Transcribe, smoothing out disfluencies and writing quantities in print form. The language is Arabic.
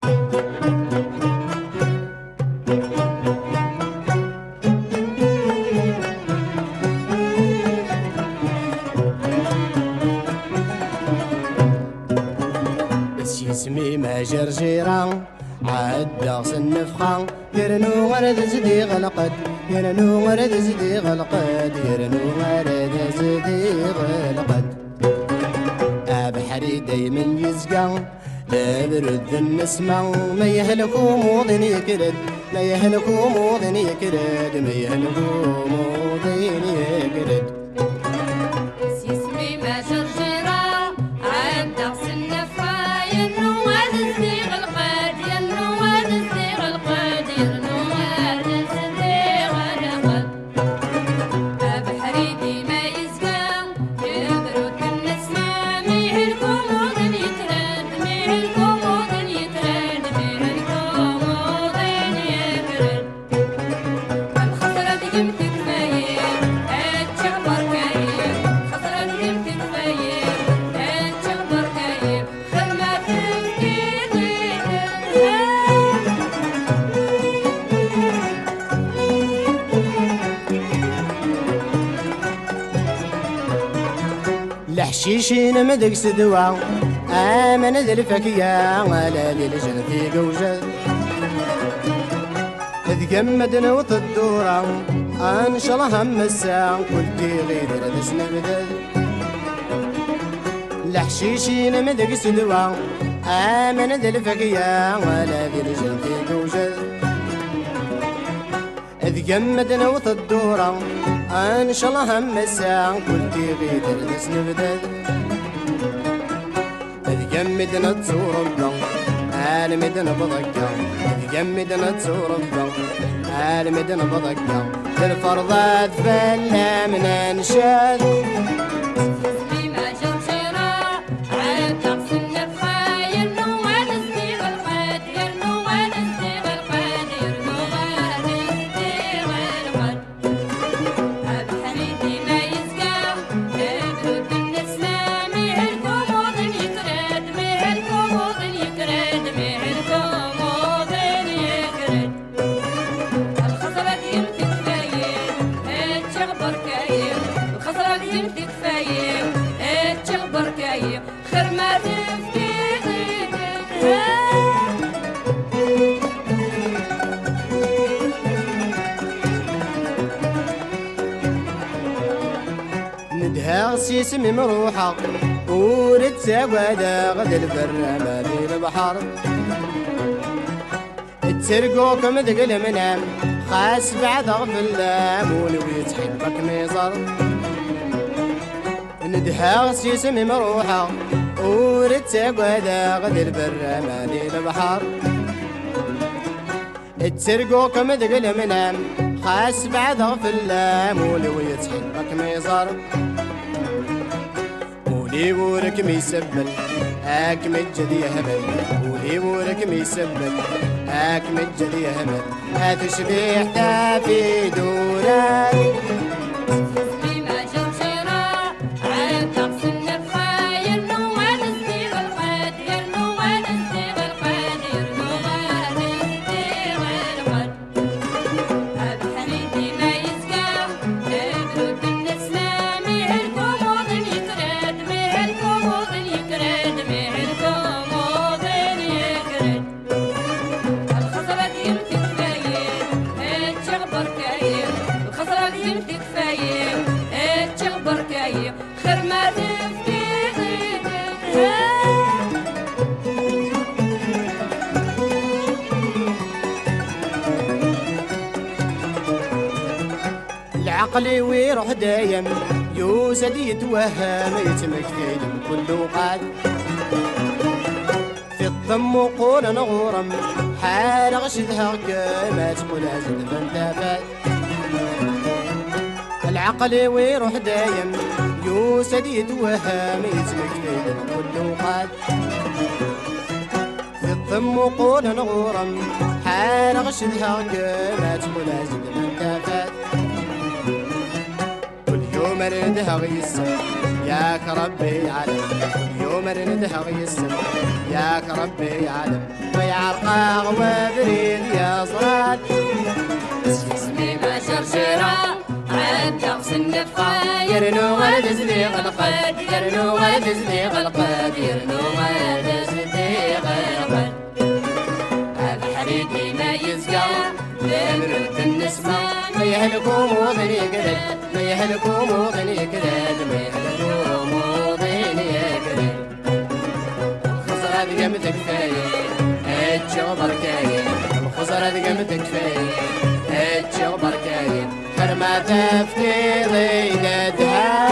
بس اسمي ما جرجيرة عدا صنفخة يرنو ورد زدي غلقد يرنو ورد زدي غلقد يرنو ورد زدي غلقد أبحري دايما يزقى لا برد النسمة ما يهلكو موضن يكرد ما يهلكو موضن يكرد ما يهلكو موضن يكرد اسمي ما جرجيرة عدا صنفخة يرنو ورد زدي غلقد يرنو ورد زدي غلقد يرنو ورد زدي غلقد أبحري ديما يزقى يبرد النسمة ما يهلكو موضن يكرد ما يهلكو موضن يكرد ما يهلكو موضن يكرد الخطرة دي قمت كفاية اتشعبر كايب خطرة دي قمت كفاية اتشعبر كايب خدمة تفكيري الحشيشين مدق سدوا آمن ذلفك يا ولا للجن في قوجد تجمد نوط الدورة ان شاء الله هم الساعة قلت غير ردس نبدل الحشيشين مدق سدوا آمن ذلفك يا ولا للجن في قوجد تجمد نوط الدورة ان شاء الله هم الساعة قلت غير ردس نبدل تجمدنا تصور الضم مدنا بضقة تجمدنا تصور الضم مدنا بضقة الفرضات فلا من انشاد اسمي ما جرجيرة عدا صنفخة يرنو ورد زدي غلقد يرنو ورد زدي غلقد يرنو ورد زدي غلقد أبحري ديما يزقى يبرد النسمة ما يهلكو موضن يكرد ما يهلكو موضن يكرد ما يهلكو موضن يكرد الخطرة دي قمت كفاية اتشعبر كايب الخطرة دي قمت كفاية اتشعبر كايب خير ما تفكيري ندها سيس مروحة ورد ساقادة غد البر مالي البحر تسرقوكم ثقل منام خاس بعد غفل مولوي تحبك نظر ندها سيس مروحة ورد ساقادة غد البر مالي البحر تسرقوكم ثقل منام خاس بعد غفل مولوي تحبك ميزر ولي ورك ميسبل اكم الجدي هبل ولي ورك ميسبل اكم الجدي هبل هتشبيح تافي دورك اسمي ما جرجيرة عدا صنفخة يرنو ورد زدي غلقد يرنو ورد زدي غلقد يرنو ورد زدي غلقد أبحري ديما يزقى يبرد النسمة ما يهلكو موضن يكرد ما يهلكو موضن يكرد ما يهلكو موضن يكرد الخطرة دي قمت كفاية اتشعبر كايب الخطرة دي قمت كفاية اتشعبر كايب خير ما تفكيري العقل ويروح دايم يوسد يتوهم يتمكتل كل وقت في الضم وقول نغورم حال غشدها ما تقول زد فانتفات العقل ويروح دايم يوسد يتوهم يتمكتل كل وقت في الضم وقول نغورم حال غشدها ما تقول زد فانتفات كل يوم اردها غيصة ياك ربي علي كل يوم ومرن دهغ يسم ياك ربي يعلم ويعرقاغ وبريد يا صراد اسمي ما شرشرة عاد تقص النفخة يرنو ولد صديق القد يرنو ولد صديق القد يرنو ولد صديق القد الحريدي ما يزقى بمرد النسمة ما يهلكوا موطني قدد ما يهلكوا موطني قدد ما يهلكوا موطني قدد الخزرة دي قمتك فاية اتشو بركاية الخزرة دي قمتك فاية اتشو بركاية خرمة تفتيضي ندها